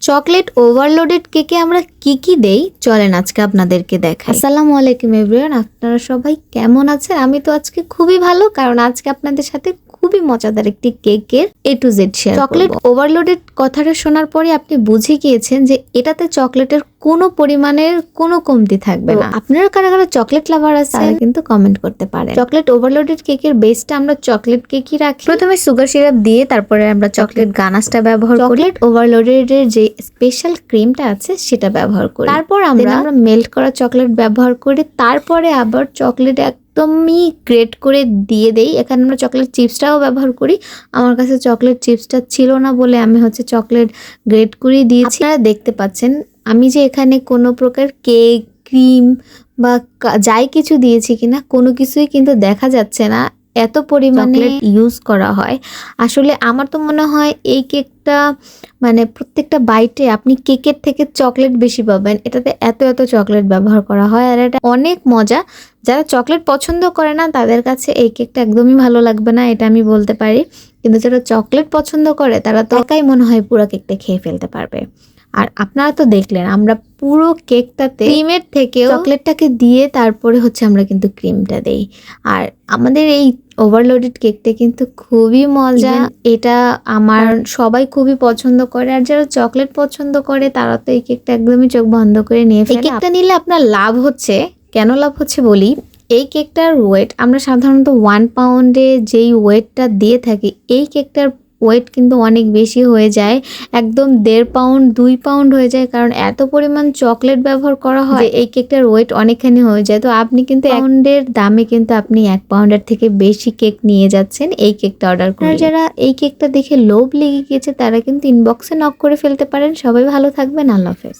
Chocolate overloaded কেকে আমরা কি দেই চলেন আজকে আপনাদেরকে দেখাই। আসসালামু আলাইকুম এভরিওয়ান, আপনারা সবাই কেমন আছেন? আমি তো আজকে খুবই ভালো, কারণ আজকে আপনাদের সাথে খুবই মজাদার একটি কেকের A to Z শেয়ার করব। চকলেট ওভারলোডেড কথাটা শোনার পরে আপনি বুঝে গিয়েছেন যে এটাতে চকলেটের কোনো পরিমাণের কোনো কমতি থাকবে না। আপনারা কারা কারা চকলেট লাভার আছে তারা কিন্তু কমেন্ট করতে পারেন। চকলেট ওভারলোডেড কেকের বেসটা আমরা চকলেট কেকই রাখি। প্রথমে সুগার সিরাপ দিয়ে তারপরে আমরা চকলেট গানাশটা ব্যবহার করি। চকলেট ওভারলোডেড এর যে স্পেশাল ক্রিমটা আছে সেটা ব্যবহার করি। তারপর আমরা মেল্ট করা চকলেট ব্যবহার করি। তারপরে আবার চকলেট একদমই গ্রেট করে দিয়ে দেই। এখানে আমরা চকলেট চিপসটাও ব্যবহার করি। আমার কাছে চকলেট চিপসটা ছিল না বলে আমি চকলেট গ্রেট করে দিয়েছি। আপনারা দেখতে পাচ্ছেন আমি যে এখানে কোনো প্রকার কেক, ক্রিম বা যাই কিছু দিয়েছি কিনা কোনো কিছুই কিন্তু দেখা যাচ্ছে না। এত পরিমাণে ইউজ করা হয়। আসলে আমার তো মনে হয় এই কেকটা মানে প্রত্যেকটা বাইটে আপনি কেকের থেকে চকলেট বেশি পাবেন। এটাতে এত চকলেট ব্যবহার করা হয় আর এটা অনেক মজা। যারা চকলেট পছন্দ করে না তাদের কাছে এই কেকটা একদমই ভালো লাগবে না, এটা আমি বলতে পারি। কিন্তু যারা চকলেট পছন্দ করে তারা তো একাই মনে হয় পুরো কেকটা খেয়ে ফেলতে পারবে। আর আপনারা তো দেখলেন আমরা পুরো কেকটাতে ক্রিমের থেকে চকলেটটাকে দিয়ে তারপরে আমরা কিন্তু ক্রিমটা দেই। আর আমাদের এই ওভারলোডেড কেকটা কিন্তু খুবই মজা। এটা আমার সবাই খুবই পছন্দ করে। আর যারা চকলেট পছন্দ করে তারা তো এই কেকটা একদমই চোখ বন্ধ করে নিয়ে ফেলে। এই কেকটা নিলে আপনার লাভ হচ্ছে, কেন লাভ হচ্ছে বলি। এই কেকটার ওয়েট আমরা সাধারণত 1 পাউন্ডে যেই ওয়েটটা দিয়ে থাকি, এই কেকটার ওয়েট কিন্তু অনেক বেশি হয়ে যায়, একদম 1.5 পাউন্ড 2 পাউন্ড হয়ে যায়। কারণ এত পরিমাণ চকলেট ব্যবহার করা হয়, এই কেকটার ওয়েট অনেকখানি হয়ে যায়। তো আপনি কিন্তু পাউন্ডের দামে কিন্তু আপনি 1 পাউন্ডের থেকে বেশি কেক নিয়ে যাচ্ছেন এই কেকটা অর্ডার করে। যারা এই কেকটা দেখে লোভ লেগে গিয়েছে তারা কিন্তু ইনবক্সে নক করে ফেলতে পারেন। সবাই ভালো থাকবেন, আল্লাহ হাফেজ।